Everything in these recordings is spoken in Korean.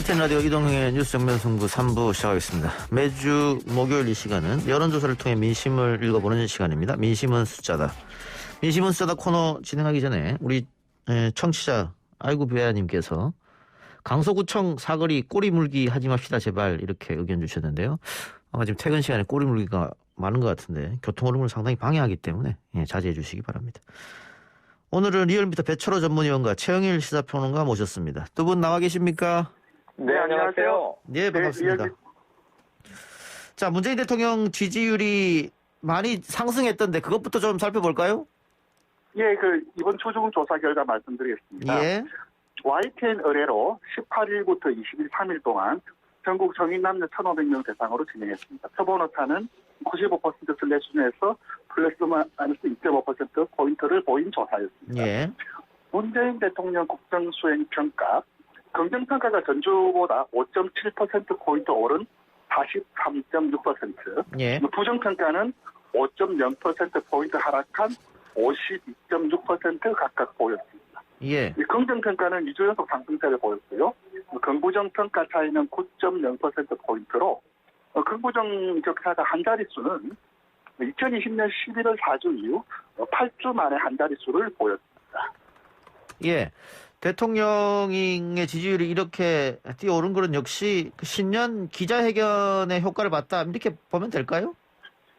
할텐 라디오 이동형의 뉴스 정면 승부 3부 시작하겠습니다. 매주 목요일 이 시간은 여론조사를 통해 민심을 읽어보는 시간입니다. 민심은 숫자다. 민심은 숫자다 코너 진행하기 전에 우리 청취자 아이고 배아님께서 강서구청 사거리 꼬리 물기 하지 맙시다 제발 이렇게 의견 주셨는데요. 아마 지금 퇴근 시간에 꼬리 물기가 많은 것 같은데 교통 흐름을 상당히 방해하기 때문에 자제해 주시기 바랍니다. 오늘은 리얼미터 배철호 전문위원과 최영일 시사평론가 모셨습니다. 두 분 나와 계십니까? 네, 안녕하세요. 네, 반갑습니다. 네, 자, 문재인 대통령 지지율이 많이 상승했던데 그것부터 좀 살펴볼까요? 예, 이번 초중 조사 결과 말씀드리겠습니다. 예. YTN 의뢰로 18일부터 20일 3일 동안 전국 성인 남녀 1,500명 대상으로 진행했습니다. 표본 오차는 95% 순례 수준에서 플러스 마이너스 2.5%포인트를 보인 조사였습니다. 예. 문재인 대통령 국정수행평가, 긍정평가가 전주보다 5.7%포인트 오른 43.6%, 예. 부정평가는 5.0%포인트 하락한 52.6% 각각 보였습니다. 예. 긍정평가는 2주 연속 상승세를 보였고요. 긍부정평가 차이는 9.0%포인트로 긍부정 격차가 한 자릿수는 2020년 11월 4주 이후 8주 만에 한 자릿수를 보였습니다. 예. 대통령의 지지율이 이렇게 뛰어오른 것은 역시 신년 기자회견의 효과를 봤다 이렇게 보면 될까요?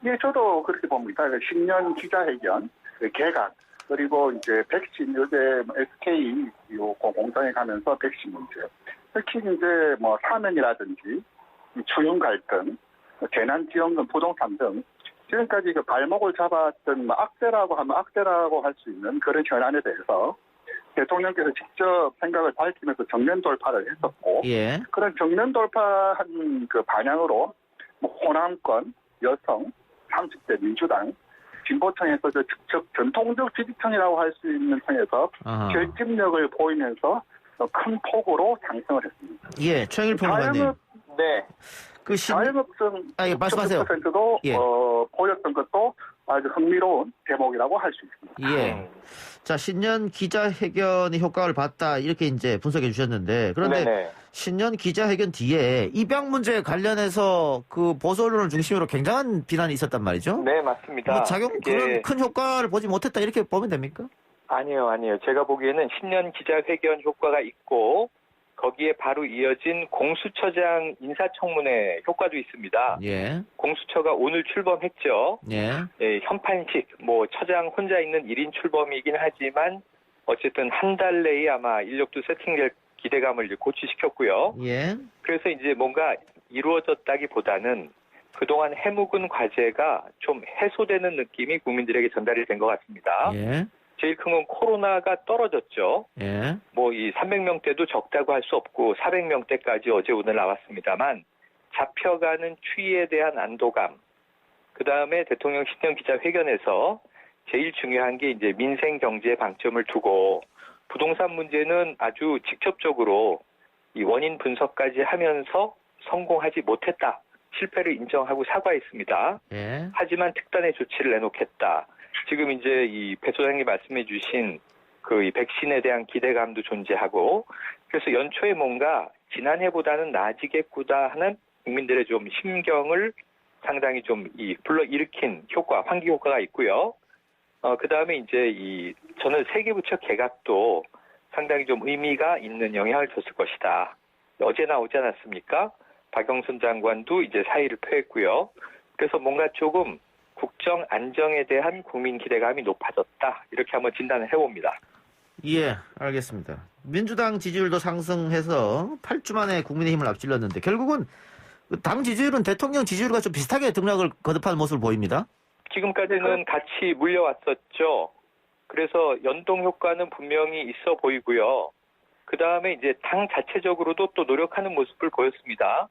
예, 저도 그렇게 봅니다. 신년 기자회견, 개각, 그리고 이제 백신, 요새 SK 공장에 가면서 백신 문제, 특히 이제 사면이라든지 추윤 갈등, 재난지원금, 부동산 등 지금까지 발목을 잡았던 악재라고 하면 악재라고 할 수 있는 그런 현안에 대해서 대통령께서 직접 생각을 밝히면서 정면 돌파를 했었고, 예. 그런 정면 돌파한 그 방향으로 호남권, 여성, 30대 민주당, 진보층에서 전통적 지지층이라고 할 수 있는 층에서 결집력을 보이면서 큰 폭으로 상승을 했습니다. 예, 최영일 평론가님. 네. 자영업성 예, 말씀하세요. 60%도 예. 보였던 것도 아주 흥미로운 대목이라고 할 수 있습니다. 예. 자, 신년 기자회견의 효과를 봤다 이렇게 이제 분석해 주셨는데 그런데 네네. 신년 기자회견 뒤에 입양 문제 관련해서 그 보수 언론을 중심으로 굉장한 비난이 있었단 말이죠. 네, 맞습니다. 그런 큰 효과를 보지 못했다 이렇게 보면 됩니까? 아니요. 제가 보기에는 신년 기자회견 효과가 있고 거기에 바로 이어진 공수처장 인사청문회 효과도 있습니다. 예. 공수처가 오늘 출범했죠. 예. 예, 현판식, 처장 혼자 있는 1인 출범이긴 하지만 어쨌든 한 달 내에 아마 인력도 세팅될 기대감을 이제 고취시켰고요. 예. 그래서 이제 뭔가 이루어졌다기보다는 그동안 해묵은 과제가 좀 해소되는 느낌이 국민들에게 전달이 된 것 같습니다. 예. 제일 큰 건 코로나가 떨어졌죠. 예. 이 300명대도 적다고 할 수 없고 400명대까지 어제 오늘 나왔습니다만 잡혀가는 추이에 대한 안도감, 그 다음에 대통령 신년 기자회견에서 제일 중요한 게 이제 민생 경제에 방점을 두고 부동산 문제는 아주 직접적으로 이 원인 분석까지 하면서 성공하지 못했다. 실패를 인정하고 사과했습니다. 예. 하지만 특단의 조치를 내놓겠다. 지금 이제 이 배 소장님 말씀해 주신 이 백신에 대한 기대감도 존재하고 그래서 연초에 뭔가 지난해보다는 나아지겠구나 하는 국민들의 좀 심경을 상당히 좀 불러일으킨 효과, 환기 효과가 있고요. 그 다음에 이제 저는 세계부처 개각도 상당히 좀 의미가 있는 영향을 줬을 것이다. 어제 나오지 않았습니까? 박영선 장관도 이제 사의를 표했고요. 그래서 뭔가 조금 국정 안정에 대한 국민 기대감이 높아졌다. 이렇게 한번 진단을 해봅니다. 예, 알겠습니다. 민주당 지지율도 상승해서 8주 만에 국민의힘을 앞질렀는데 결국은 당 지지율은 대통령 지지율과 좀 비슷하게 등락을 거듭하는 모습을 보입니다. 지금까지는 같이 물려왔었죠. 그래서 연동 효과는 분명히 있어 보이고요. 그 다음에 이제 당 자체적으로도 또 노력하는 모습을 보였습니다.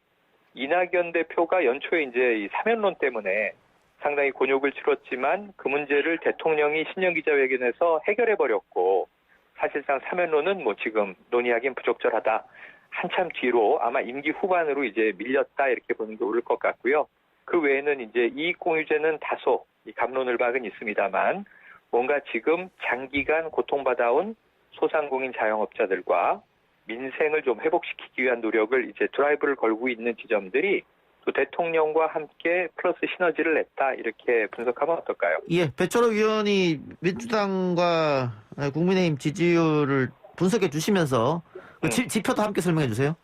이낙연 대표가 연초에 이제 이 사면론 때문에 상당히 곤욕을 치렀지만 그 문제를 대통령이 신년 기자회견에서 해결해버렸고 사실상 사면론은 지금 논의하기는 부적절하다. 한참 뒤로 아마 임기 후반으로 이제 밀렸다 이렇게 보는 게 옳을 것 같고요. 그 외에는 이제 이익공유제는 다소 갑론을 박은 있습니다만 뭔가 지금 장기간 고통받아온 소상공인 자영업자들과 민생을 좀 회복시키기 위한 노력을 이제 드라이브를 걸고 있는 지점들이 또 대통령과 함께 플러스 시너지를 냈다 이렇게 분석하면 어떨까요? 예, 배철호 의원이 민주당과 국민의힘 지지율을 분석해 주시면서 그 지표도 함께 설명해 주세요.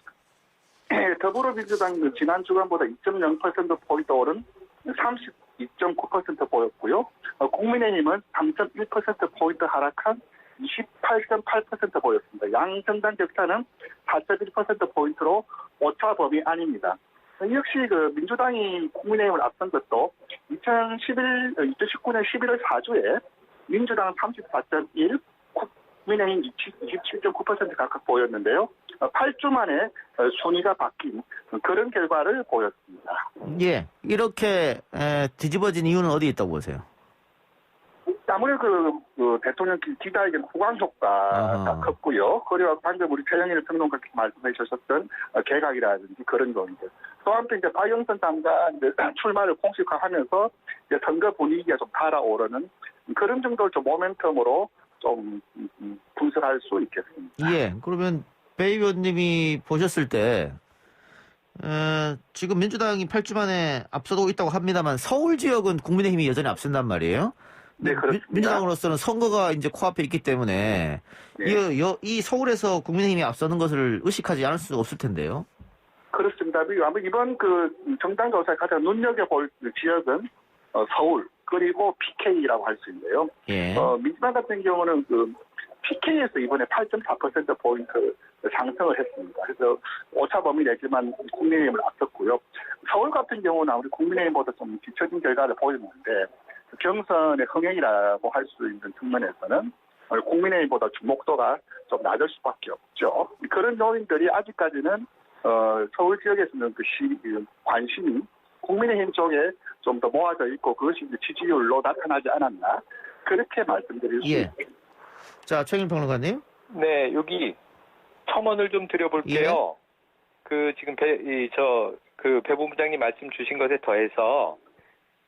더불어민주당 지난 주간보다 2.0%포인트 오른 32.9% 보였고요. 국민의힘은 3.1%포인트 하락한 28.8% 보였습니다. 양 정당 격차는 4.1%포인트로 오차 범위 아닙니다. 역시 그 민주당이 국민의힘을 앞선 것도 2019년 11월 4주에 민주당 34.1, 국민의힘 27.9% 각각 보였는데요. 8주 만에 순위가 바뀐 그런 결과를 보였습니다. 예, 이렇게 뒤집어진 이유는 어디에 있다고 보세요? 아무래도 그 대통령 기자회견 호강 효과가 컸고요. 그리고 방금 우리 최영일 평론가께서 말씀해 주셨던 개각이라든지 그런 거인데 또 한편 이제 박영선 장관 출마를 공식화하면서 이제 선거 분위기가 좀 달아오르는 그런 정도를 좀 모멘텀으로 좀 분석할 수 있겠습니다. 예, 그러면 배 의원님이 보셨을 때 지금 민주당이 8주 만에 앞서고 있다고 합니다만 서울 지역은 국민의힘이 여전히 앞선단 말이에요. 네, 그렇습니다. 민주당으로서는 선거가 이제 코앞에 있기 때문에 네. 이 서울에서 국민의힘이 앞서는 것을 의식하지 않을 수 없을 텐데요. 그렇습니다. 아마 이번 그 정당 조사에 가장 눈여겨볼 지역은 서울 그리고 PK라고 할 수 있는데요. 예. 민주당 같은 경우는 그 PK에서 이번에 8.4%포인트 상승을 했습니다. 그래서 오차 범위 내지만 국민의힘을 앞섰고요. 서울 같은 경우는 우리 국민의힘보다 좀 뒤처진 결과를 보였는데 경선의 흥행이라고 할 수 있는 측면에서는 국민의힘보다 주목도가 좀 낮을 수밖에 없죠. 그런 요인들이 아직까지는 서울 지역에서는 관심이 국민의힘 쪽에 좀 더 모아져 있고 그것이 이제 지지율로 나타나지 않았나 그렇게 말씀드릴 수 있습니다. 자, 최영일 평론가님. 네, 여기 첨언을 좀 드려볼게요. 그 지금 배 본부장님 말씀 주신 것에 더해서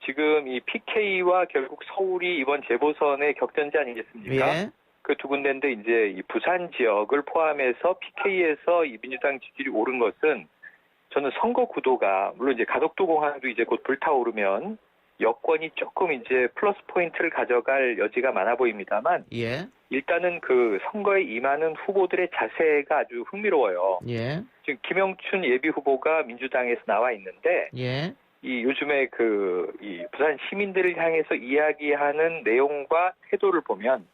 지금 이 PK와 결국 서울이 이번 재보선의 격전지 아니겠습니까? 예. 그 두 군데인데 이제 이 부산 지역을 포함해서 PK에서 이 민주당 지지율이 오른 것은 저는 선거 구도가 물론 이제 가덕도 공항도 이제 곧 불타오르면 여권이 조금 이제 플러스 포인트를 가져갈 여지가 많아 보입니다만 예. 일단은 그 선거에 임하는 후보들의 자세가 아주 흥미로워요. 예. 지금 김영춘 예비 후보가 민주당에서 나와 있는데 예. 이 요즘에 이 부산 시민들을 향해서 이야기하는 내용과 태도를 보면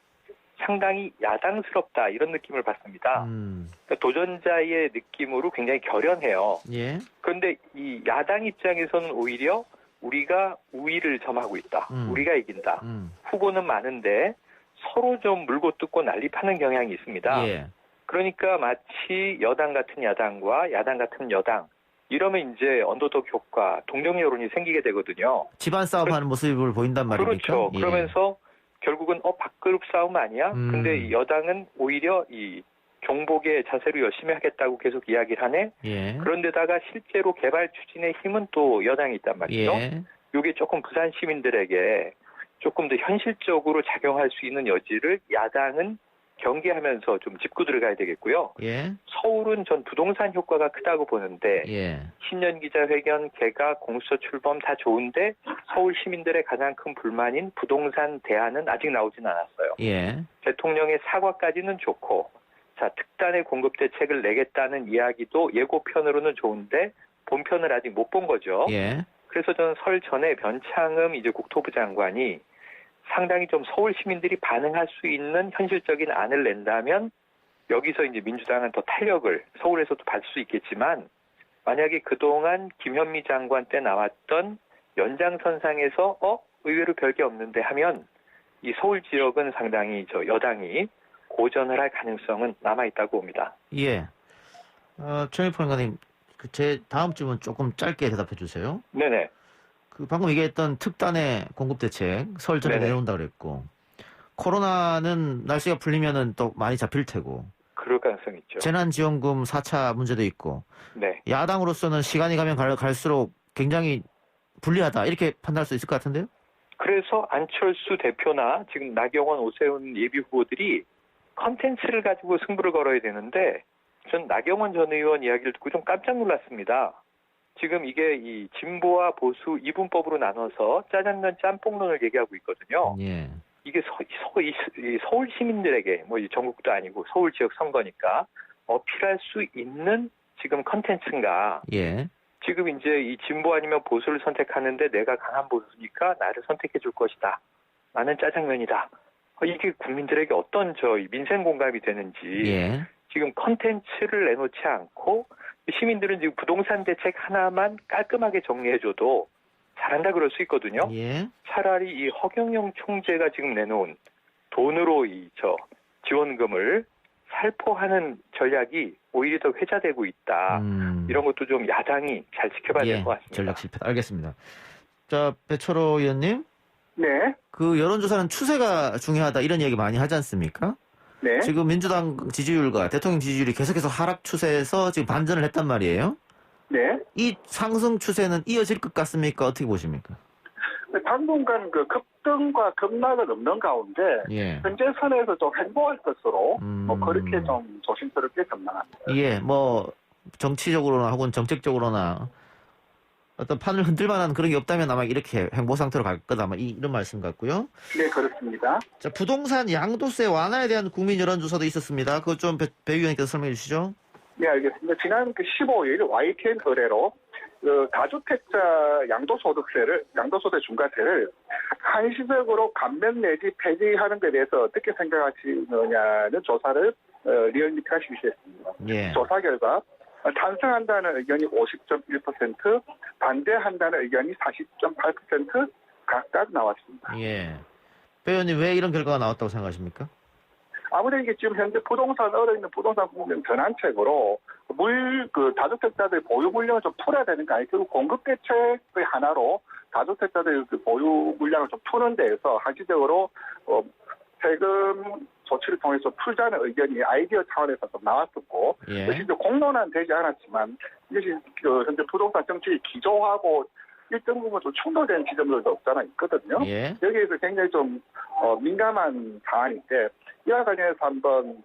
상당히 야당스럽다 이런 느낌을 받습니다. 그러니까 도전자의 느낌으로 굉장히 결연해요. 예. 그런데 이 야당 입장에서는 오히려 우리가 우위를 점하고 있다. 우리가 이긴다. 후보는 많은데 서로 좀 물고 뜯고 난립하는 경향이 있습니다. 예. 그러니까 마치 여당 같은 야당과 야당 같은 여당 이러면 이제 언더독 효과, 동정 여론이 생기게 되거든요. 집안 싸움하는 모습을 보인단 말입니까? 그렇죠. 예. 그러면서 결국은 밥그릇 싸움 아니야? 근데 이 여당은 오히려 이 경복의 자세로 열심히 하겠다고 계속 이야기를 하네. 예. 그런데다가 실제로 개발 추진의 힘은 또 여당이 있단 말이죠. 예. 이게 조금 부산 시민들에게 조금 더 현실적으로 작용할 수 있는 여지를 야당은 경계하면서 좀 짚고 들어가야 되겠고요. 예. 서울은 전 부동산 효과가 크다고 보는데 예. 신년 기자회견, 개각, 공수처 출범 다 좋은데 서울 시민들의 가장 큰 불만인 부동산 대안은 아직 나오진 않았어요. 예. 대통령의 사과까지는 좋고 자 특단의 공급 대책을 내겠다는 이야기도 예고편으로는 좋은데 본편을 아직 못 본 거죠. 예. 그래서 저는 설 전에 변창흠 이제 국토부 장관이 상당히 좀 서울 시민들이 반응할 수 있는 현실적인 안을 낸다면 여기서 이제 민주당은 더 탄력을 서울에서도 받을 수 있겠지만 만약에 그동안 김현미 장관 때 나왔던 연장선상에서 의외로 별게 없는데 하면 이 서울 지역은 상당히 여당이 고전을 할 가능성은 남아있다고 봅니다. 예. 최영일 평론가님, 제 다음 질문 조금 짧게 대답해 주세요. 네네. 방금 얘기했던 특단의 공급 대책 설 전에 네네. 내놓는다 그랬고 코로나는 날씨가 풀리면은 또 많이 잡힐 테고 그럴 가능성이 있죠. 재난지원금 4차 문제도 있고 네. 야당으로서는 시간이 가면 갈수록 굉장히 불리하다 이렇게 판단할 수 있을 것 같은데요? 그래서 안철수 대표나 지금 나경원, 오세훈 예비 후보들이 컨텐츠를 가지고 승부를 걸어야 되는데 전 나경원 전 의원 이야기를 듣고 좀 깜짝 놀랐습니다. 지금 이게 이 진보와 보수 이분법으로 나눠서 짜장면 짬뽕론을 얘기하고 있거든요. 예. 이게 서울 시민들에게 뭐 전국도 아니고 서울 지역 선거니까 어필할 수 있는 지금 컨텐츠인가? 예. 지금 이제 이 진보 아니면 보수를 선택하는데 내가 강한 보수니까 나를 선택해 줄 것이다. 나는 짜장면이다. 이게 국민들에게 어떤 민생 공감이 되는지 예. 지금 컨텐츠를 내놓지 않고 시민들은 지금 부동산 대책 하나만 깔끔하게 정리해줘도 잘한다 그럴 수 있거든요. 예. 차라리 이 허경영 총재가 지금 내놓은 돈으로 지원금을 살포하는 전략이 오히려 더 회자되고 있다. 이런 것도 좀 야당이 잘 지켜봐야 될 것 같습니다. 전략 실패. 알겠습니다. 자, 배철호 의원님. 네. 그 여론조사는 추세가 중요하다 이런 얘기 많이 하지 않습니까? 네. 지금 민주당 지지율과 대통령 지지율이 계속해서 하락 추세에서 지금 반전을 했단 말이에요. 네. 이 상승 추세는 이어질 것 같습니까? 어떻게 보십니까? 당분간 그 급등과 급락은 없는 가운데 예. 현재 선에서 좀 행보할 것으로 뭐 그렇게 좀 조심스럽게 전망합니다. 예, 뭐 정치적으로나 혹은 정책적으로나 어떤 판을 흔들 만한 그런 게 없다면 아마 이렇게 행보 상태로 갈 거다. 아마 이런 말씀 같고요. 네, 그렇습니다. 자, 부동산 양도세 완화에 대한 국민 여론조사도 있었습니다. 그거 좀 배 의원님께서 설명해 주시죠. 네, 알겠습니다. 지난 15일 YTN 의뢰로 그 다주택자 양도소득 중과세를 한시적으로 감면 내지 폐지하는 데 대해서 어떻게 생각하시느냐는 조사를 리얼미터가 실시했습니다. 예. 조사 결과 찬성한다는 의견이 50.1%, 반대한다는 의견이 40.8% 각각 나왔습니다. 예. 배 의원님 왜 이런 결과가 나왔다고 생각하십니까? 아무래도 이게 지금 현재 얼어있는 부동산 국민 전환책으로 다주택자들 보유 물량을 좀 풀어야 되는 거 아니에요? 결국 공급 대책의 하나로 다주택자들 그 보유 물량을 좀 푸는 데에서 한시적으로 세금 조치를 통해서 풀자는 의견이 아이디어 차원에서 좀 나왔었고, 예. 실제 공론화는 되지 않았지만 이것이 현재 부동산 정책이 기조하고 일정 부분 좀 충돌되는 지점들도 없잖아 있거든요. 예. 여기에서 굉장히 좀 민감한 사안인데 이와 관련해서 한번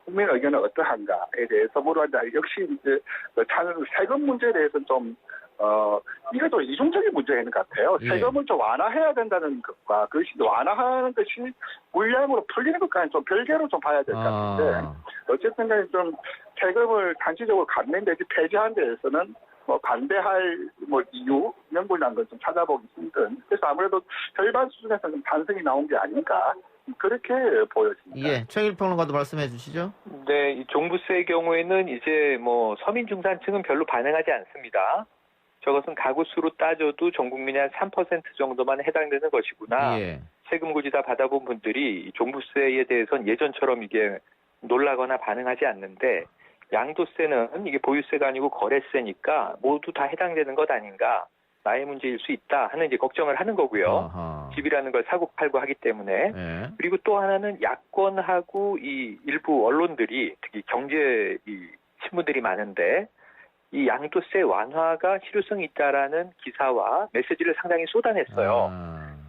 국민 의견은 어떠한가에 대해서 물어봤는데 역시 이제 세금 문제에 대해서는 좀 이것도 이중적인 문제가 있는 것 같아요. 예. 세금을 좀 완화해야 된다는 것과 그것이 완화하는 것이 물량으로 풀리는 것과는 좀 별개로 좀 봐야 될 것 같은데 어쨌든 간에 좀 세금을 단시적으로 감면 내지 폐지하는 데에서는 반대할 이유, 명분이라는 걸 좀 찾아보기 힘든. 그래서 아무래도 절반 수준에서 좀 반성이 나온 게 아닌가. 그렇게 보여집니다. 예. 최길 평론가도 말씀해 주시죠. 네, 이 종부세의 경우에는 이제 서민 중산층은 별로 반응하지 않습니다. 저것은 가구 수로 따져도 전 국민의 한 3% 정도만 해당되는 것이구나. 예. 세금 고지 다 받아본 분들이 종부세에 대해서는 예전처럼 이게 놀라거나 반응하지 않는데 양도세는 이게 보유세가 아니고 거래세니까 모두 다 해당되는 것 아닌가. 나의 문제일 수 있다 하는 이제 걱정을 하는 거고요. 아하. 집이라는 걸 사고 팔고 하기 때문에. 예. 그리고 또 하나는 야권하고 이 일부 언론들이 특히 경제 신문들이 많은데 이 양도세 완화가 실효성이 있다라는 기사와 메시지를 상당히 쏟아냈어요.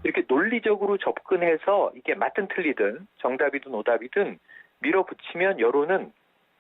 이렇게 논리적으로 접근해서 이게 맞든 틀리든 정답이든 오답이든 밀어붙이면 여론은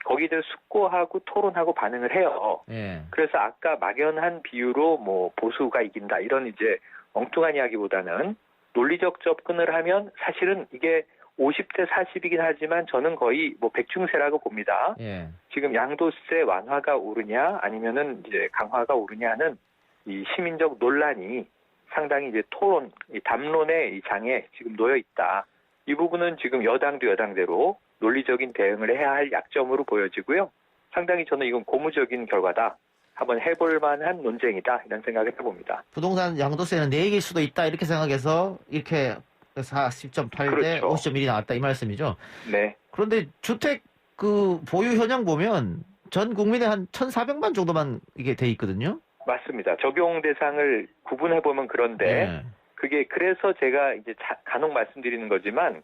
거기들 숙고하고 토론하고 반응을 해요. 예. 그래서 아까 막연한 비유로 보수가 이긴다 이런 이제 엉뚱한 이야기보다는 논리적 접근을 하면 사실은 이게 50대 40이긴 하지만 저는 거의 백중세라고 봅니다. 예. 지금 양도세 완화가 오르냐 아니면은 이제 강화가 오르냐는 이 시민적 논란이 상당히 이제 토론, 이 담론의 이 장에 지금 놓여 있다. 이 부분은 지금 여당도 여당대로 논리적인 대응을 해야 할 약점으로 보여지고요. 상당히 저는 이건 고무적인 결과다. 한번 해볼 만한 논쟁이다. 이런 생각을 해봅니다. 부동산 양도세는 내일 수도 있다. 이렇게 생각해서 이렇게 40.8대 그렇죠. 50.1이 나왔다. 이 말씀이죠. 네. 그런데 주택 보유 현황 보면 전 국민의 한 1,400만 정도만 이게 돼 있거든요. 맞습니다. 적용 대상을 구분해보면 그런데 예. 그게 그래서 제가 이제 간혹 말씀드리는 거지만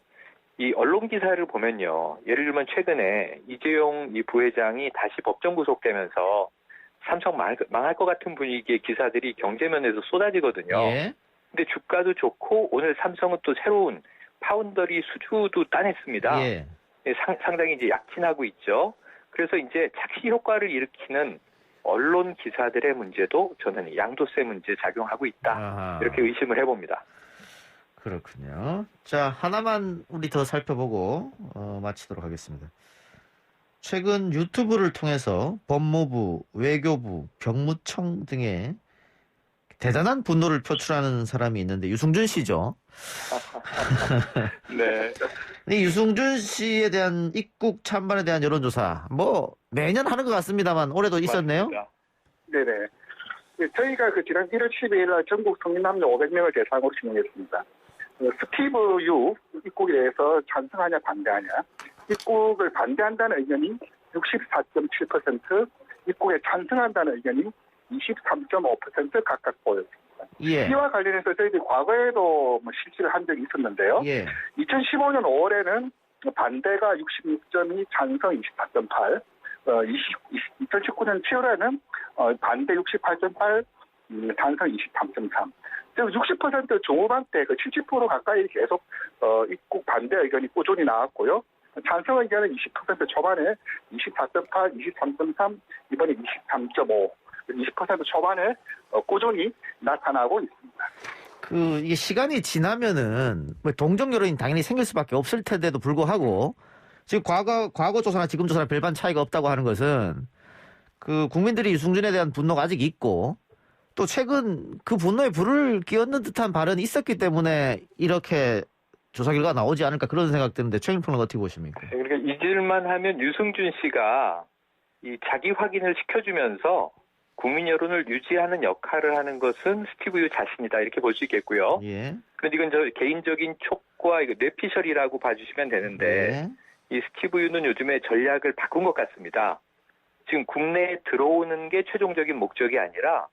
이 언론 기사를 보면요. 예를 들면 최근에 이재용 이 부회장이 다시 법정 구속되면서 삼성 망할 것 같은 분위기의 기사들이 경제면에서 쏟아지거든요. 예. 근데 주가도 좋고 오늘 삼성은 또 새로운 파운더리 수주도 따냈습니다. 예. 상당히 이제 약진하고 있죠. 그래서 이제 착시 효과를 일으키는 언론 기사들의 문제도 저는 양도세 문제 작용하고 있다. 아하. 이렇게 의심을 해봅니다. 그렇군요. 자, 하나만 우리 더 살펴보고 마치도록 하겠습니다. 최근 유튜브를 통해서 법무부, 외교부, 병무청 등의 대단한 분노를 표출하는 사람이 있는데 유승준 씨죠. 네. 이 유승준 씨에 대한 입국 찬반에 대한 여론조사 뭐 매년 하는 것 같습니다만 올해도 있었네요. 맞습니다. 네네. 저희가 지난 1월 12일 날 전국 성인 남녀 500명을 대상으로 진행했습니다. 스티브 유 입국에 대해서 찬성하냐 반대하냐. 입국을 반대한다는 의견이 64.7%, 입국에 찬성한다는 의견이 23.5% 각각 보였습니다. 예. 이와 관련해서 저희들이 과거에도 실시를 한 적이 있었는데요. 예. 2015년 5월에는 반대가 66.2, 찬성 24.8, 2019년 7월에는 반대 68.8, 찬성 23.3. 즉 60% 중후반대 70% 가까이 계속 입국 반대 의견이 꾸준히 나왔고요. 찬성 의견은 20% 초반에 24.8, 23.3, 이번에 23.5, 20% 초반에 꾸준히 나타나고 있습니다. 이게 시간이 지나면은 뭐 동정 여론이 당연히 생길 수밖에 없을 텐데도 불구하고 지금 과거 조사나 지금 조사나 별반 차이가 없다고 하는 것은 국민들이 유승준에 대한 분노가 아직 있고 또 최근 그 분노에 불을 끼얹는 듯한 발언이 있었기 때문에 이렇게 조사 결과가 나오지 않을까 그런 생각 드는데 최영일 평론가 어떻게 보십니까? 그러니까 잊을만 하면 유승준 씨가 이 자기 확인을 시켜주면서 국민 여론을 유지하는 역할을 하는 것은 스티브 유 자신이다 이렇게 볼 수 있겠고요. 예. 그런데 이건 저 개인적인 촉과 뇌피셜이라고 봐주시면 되는데 예. 이 스티브 유는 요즘에 전략을 바꾼 것 같습니다. 지금 국내에 들어오는 게 최종적인 목적이 아니라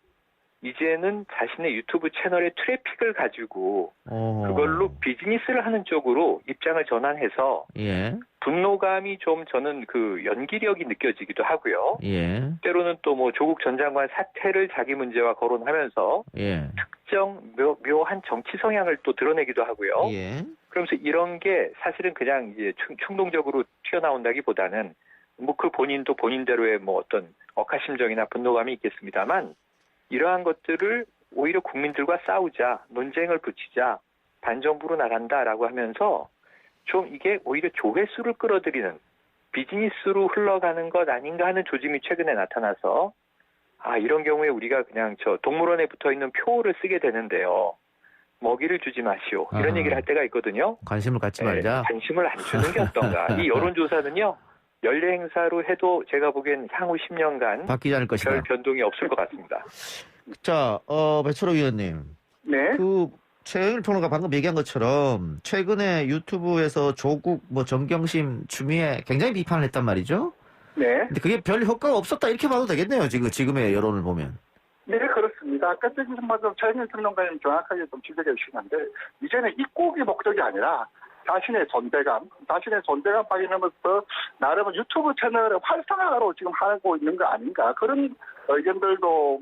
이제는 자신의 유튜브 채널의 트래픽을 가지고 그걸로 비즈니스를 하는 쪽으로 입장을 전환해서 예. 분노감이 좀 저는 연기력이 느껴지기도 하고요. 예. 때로는 또 뭐 조국 전 장관 사퇴를 자기 문제와 거론하면서 예. 특정 묘한 정치 성향을 또 드러내기도 하고요. 예. 그러면서 이런 게 사실은 그냥 이제 충동적으로 튀어나온다기보다는 뭐 그 본인도 본인대로의 뭐 어떤 억하심정이나 분노감이 있겠습니다만 이러한 것들을 오히려 국민들과 싸우자, 논쟁을 붙이자, 반정부로 나간다라고 하면서 좀 이게 오히려 조회수를 끌어들이는 비즈니스로 흘러가는 것 아닌가 하는 조짐이 최근에 나타나서 이런 경우에 우리가 그냥 동물원에 붙어있는 표를 쓰게 되는데요. 먹이를 주지 마시오. 이런 얘기를 할 때가 있거든요. 관심을 갖지 말자. 관심을 안 주는 게 어떤가. 이 여론조사는요. 연례 행사로 해도 제가 보기엔 향후 10년간 바뀌지 않을 것이다. 별 변동이 없을 것 같습니다. 자, 배철호 위원님. 네. 최영일 평론가 방금 얘기한 것처럼 최근에 유튜브에서 조국 정경심 추미애 굉장히 비판을 했단 말이죠. 네. 근데 그게 별 효과가 없었다 이렇게 봐도 되겠네요. 지금의 여론을 보면. 네, 그렇습니다. 아까 말씀 최영일 평론가님 정확하게 좀 지적해 주시는데 이제는 입국이 목적이 아니라 자신의 존재감 확인하면서 나름 유튜브 채널의 활성화로 지금 하고 있는 거 아닌가 그런 의견들도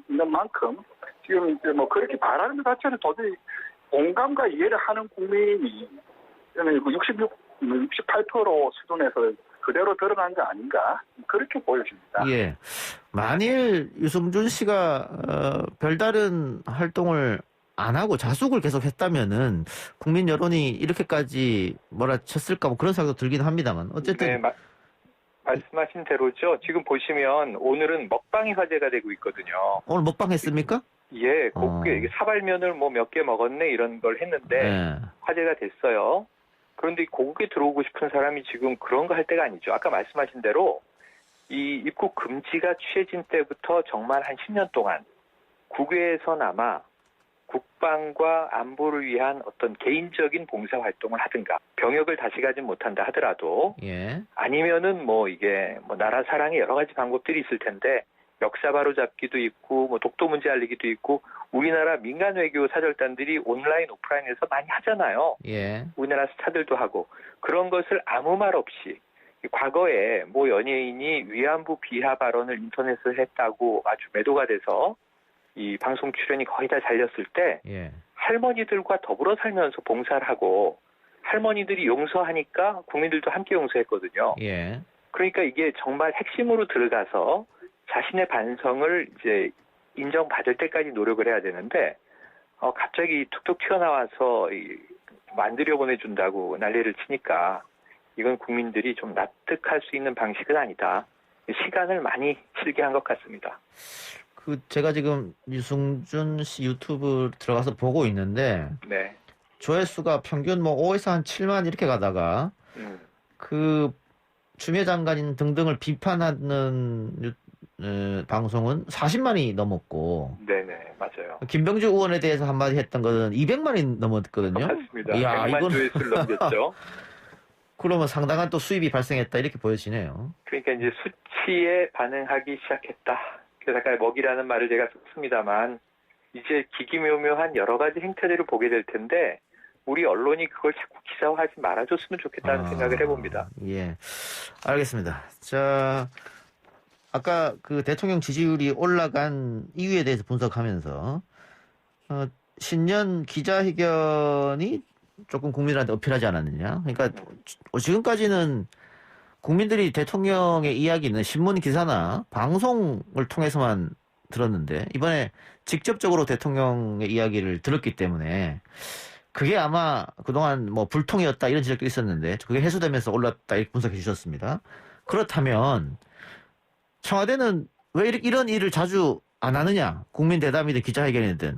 있는 만큼 지금 이제 그렇게 말하는 것 자체는 도저히 공감과 이해를 하는 국민이 68% 수준에서 그대로 드러난 거 아닌가 그렇게 보여집니다. 예. 만일 유승준 씨가 별다른 활동을 안 하고 자숙을 계속 했다면은 국민 여론이 이렇게까지 쳤을까 그런 생각도 들긴 합니다만 어쨌든 네, 말씀하신 대로죠. 지금 보시면 오늘은 먹방이 화제가 되고 있거든요. 오늘 먹방 했습니까? 예, 곱게 사발면을 몇 개 먹었네 이런 걸 했는데 화제가 됐어요. 그런데 고국에 들어오고 싶은 사람이 지금 그런 거 할 때가 아니죠. 아까 말씀하신 대로 이 입국 금지가 취해진 때부터 정말 한 10년 동안 국외에서나마 국방과 안보를 위한 어떤 개인적인 봉사 활동을 하든가 병역을 다시 가진 못한다 하더라도 아니면은 이게 나라 사랑의 여러 가지 방법들이 있을 텐데 역사 바로잡기도 있고 독도 문제 알리기도 있고 우리나라 민간 외교 사절단들이 온라인 오프라인에서 많이 하잖아요. 우리나라 스타들도 하고 그런 것을 아무 말 없이 과거에 연예인이 위안부 비하 발언을 인터넷에서 했다고 아주 매도가 돼서 이 방송 출연이 거의 다 잘렸을 때 할머니들과 더불어 살면서 봉사를 하고 할머니들이 용서하니까 국민들도 함께 용서했거든요. 예. 그러니까 이게 정말 핵심으로 들어가서 자신의 반성을 이제 인정받을 때까지 노력을 해야 되는데 갑자기 툭툭 튀어나와서 만들어 보내준다고 난리를 치니까 이건 국민들이 좀 납득할 수 있는 방식은 아니다. 시간을 많이 실게 한 것 같습니다. 제가 지금 유승준 씨 유튜브 들어가서 보고 있는데 네. 조회수가 평균 뭐 5에서 한 7만 이렇게 가다가 그 추미애 장관인 등등을 비판하는 방송은 40만이 넘었고 네네, 맞아요. 김병주 의원에 대해서 한마디 했던 것은 200만이 넘었거든요. 맞습니다. 이야, 100만 이건 조회수를 넘겼죠. 그러면 상당한 또 수입이 발생했다 이렇게 보여지네요. 그러니까 이제 수치에 반응하기 시작했다. 그래서 아까 먹이라는 말을 제가 썼습니다만 이제 기기묘묘한 여러 가지 행태들을 보게 될 텐데 우리 언론이 그걸 자꾸 기사화하지 말아줬으면 좋겠다는 생각을 해봅니다. 예, 알겠습니다. 자, 아까 그 대통령 지지율이 올라간 이유에 대해서 분석하면서 신년 기자회견이 조금 국민들한테 어필하지 않았느냐. 그러니까 지금까지는 국민들이 대통령의 이야기는 신문 기사나 방송을 통해서만 들었는데 이번에 직접적으로 대통령의 이야기를 들었기 때문에 그게 아마 그동안 뭐 불통이었다 이런 지적도 있었는데 그게 해소되면서 올랐다 이렇게 분석해 주셨습니다. 그렇다면 청와대는 왜 이런 일을 자주 안 하느냐? 국민 대담이든 기자회견이든.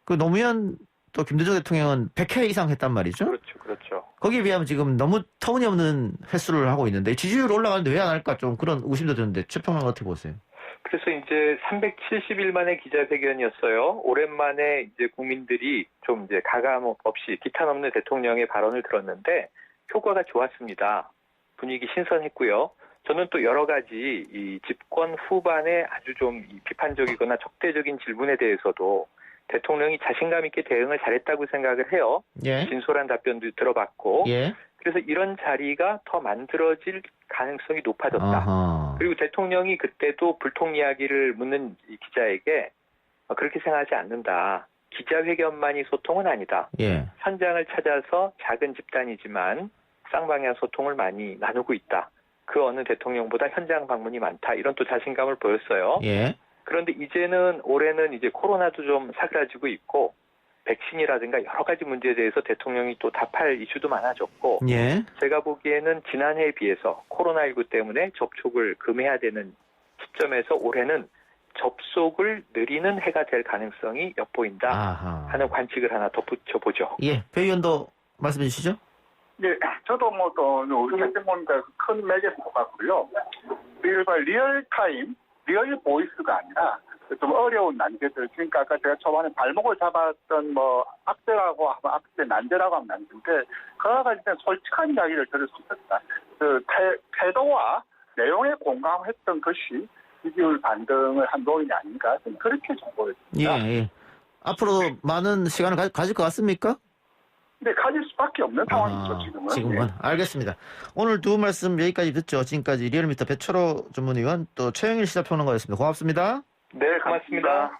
그 노무현 또 김대중 대통령은 100회 이상 했단 말이죠. 그렇죠. 거기에 비하면 지금 너무 터무니없는 횟수를 하고 있는데 지지율 올라가는데 왜 안 할까 좀 그런 의심도 드는데 최평은 어떻게 보세요? 그래서 이제 370일 만에 기자회견이었어요. 오랜만에 이제 국민들이 좀 이제 가감 없이 기탄 없는 대통령의 발언을 들었는데 효과가 좋았습니다. 분위기 신선했고요. 저는 또 여러 가지 이 집권 후반에 아주 좀 비판적이거나 적대적인 질문에 대해서도 대통령이 자신감 있게 대응을 잘했다고 생각을 해요. 예. 진솔한 답변도 들어봤고. 예. 그래서 이런 자리가 더 만들어질 가능성이 높아졌다. 아하. 그리고 대통령이 그때도 불통 이야기를 묻는 이 기자에게 그렇게 생각하지 않는다. 기자회견만이 소통은 아니다. 예. 현장을 찾아서 작은 집단이지만 쌍방향 소통을 많이 나누고 있다. 그 어느 대통령보다 현장 방문이 많다. 이런 또 자신감을 보였어요. 예. 그런데 이제는 올해는 이제 코로나도 좀 사그라지고 있고 백신이라든가 여러 가지 문제에 대해서 대통령이 또 답할 이슈도 많아졌고 예. 제가 보기에는 지난해에 비해서 코로나19 때문에 접촉을 금해야 되는 시점에서 올해는 접속을 느리는 해가 될 가능성이 엿보인다 아하. 하는 관측을 하나 덧붙여 보죠. 예. 배 의원도 말씀해 주시죠. 예, 저도 뭐 또 우리 대통령과 큰 맥에서 똑같고요. 일반 리얼타임, 리얼 보이스가 아니라 좀 어려운 난제들. 그러니까 아까 제가 초반에 발목을 잡았던 뭐 악재라고 하면 악재, 난제라고 하면 난제인데 그와 관련된 솔직한 이야기를 들을 수 있었다. 그 태도와 내용에 공감했던 것이 지지율 반등을 한 요인이 아닌가 그렇게 좀 보여집니다. 예. 앞으로 많은 시간을 가질 것 같습니까? 네, 가질 수밖에 없는 상황이죠, 지금은. 지금은. 네. 알겠습니다. 오늘 두 말씀 여기까지 듣죠. 지금까지 리얼미터 배철호 전문위원 또 최영일 시사평론가였습니다. 고맙습니다. 네, 고맙습니다.